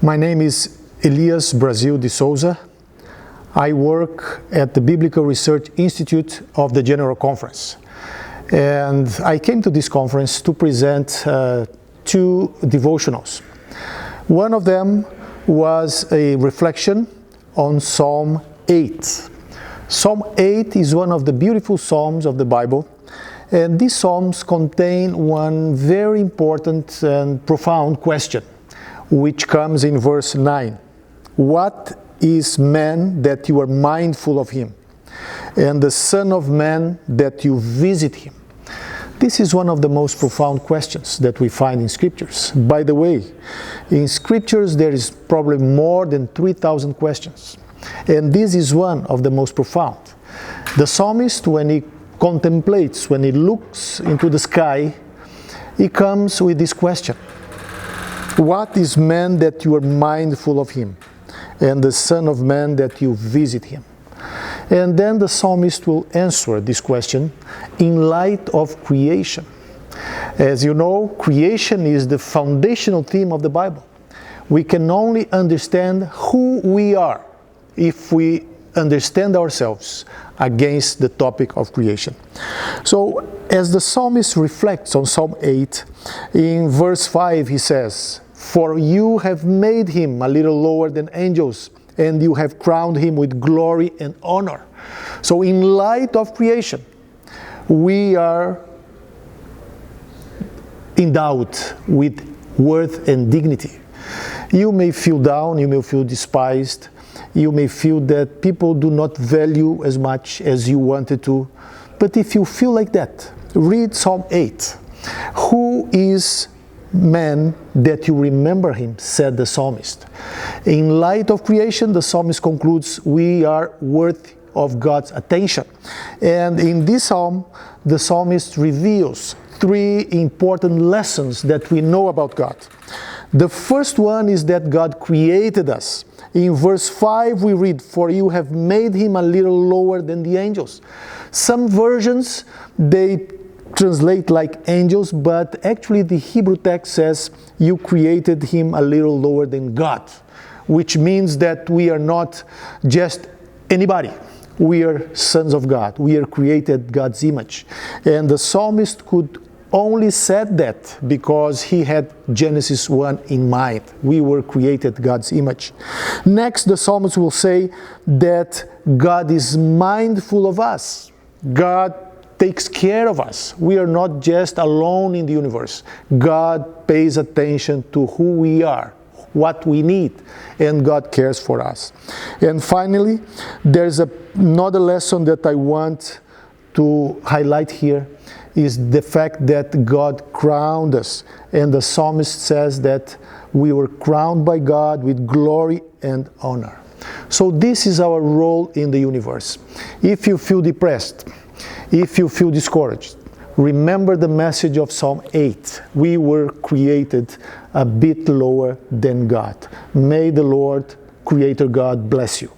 My name is Elias Brasil de Souza. I work at the Biblical Research Institute of the General Conference. And I came to this conference to present two devotionals. One of them was a reflection on Psalm 8. Psalm 8 is one of the beautiful psalms of the Bible, and these psalms contain one very important and profound question, which comes in verse 9. What is man that you are mindful of him, and the Son of Man that you visit him? This is one of the most profound questions that we find in Scriptures. By the way, in Scriptures there is probably more than 3,000 questions, and this is one of the most profound. The psalmist, when he contemplates, when he looks into the sky, he comes with this question. What is man that you are mindful of him, and the Son of Man that you visit him? And then the psalmist will answer this question in light of creation. As you know, creation is the foundational theme of the Bible. We can only understand who we are if we understand ourselves against the topic of creation. So, as the psalmist reflects on Psalm 8, in verse 5 he says, "For you have made him a little lower than angels, and you have crowned him with glory and honor." So in light of creation, we are endowed with worth and dignity. You may feel down, you may feel despised, you may feel that people do not value as much as you wanted to. But if you feel like that, read Psalm 8. Who is man that you remember him, said the psalmist. In light of creation, the psalmist concludes, we are worthy of God's attention. And in this psalm, the psalmist reveals three important lessons that we know about God. The first one is that God created us. In verse 5 we read, "For you have made him a little lower than the angels." Some versions, they translate like angels, but actually the Hebrew text says, "You created him a little lower than God," which means that we are not just anybody. We are sons of God. We are created God's image. And the psalmist could only said that because he had Genesis 1 in mind. We were created God's image. Next, the psalmist will say that God is mindful of us. God takes care of us. We are not just alone in the universe. God pays attention to who we are, what we need, and God cares for us. And finally, there's another lesson that I want to highlight here, is the fact that God crowned us. And the psalmist says that we were crowned by God with glory and honor. So this is our role in the universe. If you feel depressed, if you feel discouraged, remember the message of Psalm 8. We were created a bit lower than God. May the Lord, Creator God, bless you.